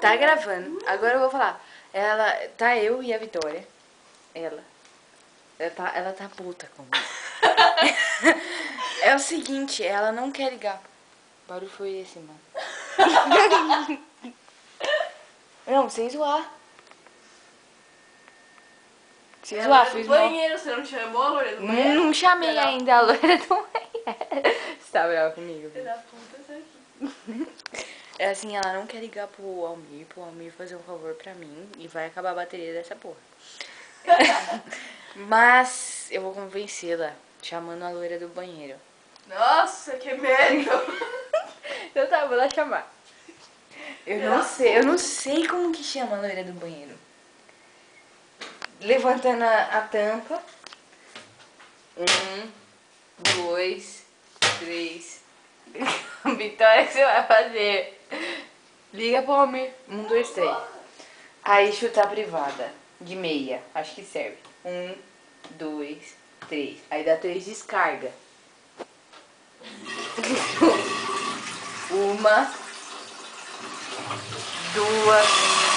Tá gravando. Agora eu vou falar. Ela, tá eu e a Vitória. Ela tá puta comigo. É o seguinte, ela não quer ligar. Que barulho foi esse, mano? Não, sem zoar. Sem zoar, do fiz mal. banheiro, você não chamou a loira do banheiro? Não chamei ainda a loira do banheiro. Você tá brava comigo? Filha da puta, sai aqui. É assim, ela não quer ligar pro Almir fazer um favor pra mim e vai acabar a bateria dessa porra. Mas eu vou convencê-la, chamando a loira do banheiro. Nossa, que merda. Então tá, vou lá chamar. Eu não sei como que chama a loira do banheiro. Levantando a tampa. 1, 2, 3. Vitória, o que você vai fazer? Liga pro Almir. 1, 2, 3. Aí chutar a privada. De meia. Acho que serve. 1, 2, 3. Aí dá 3 descarga. 1, 2.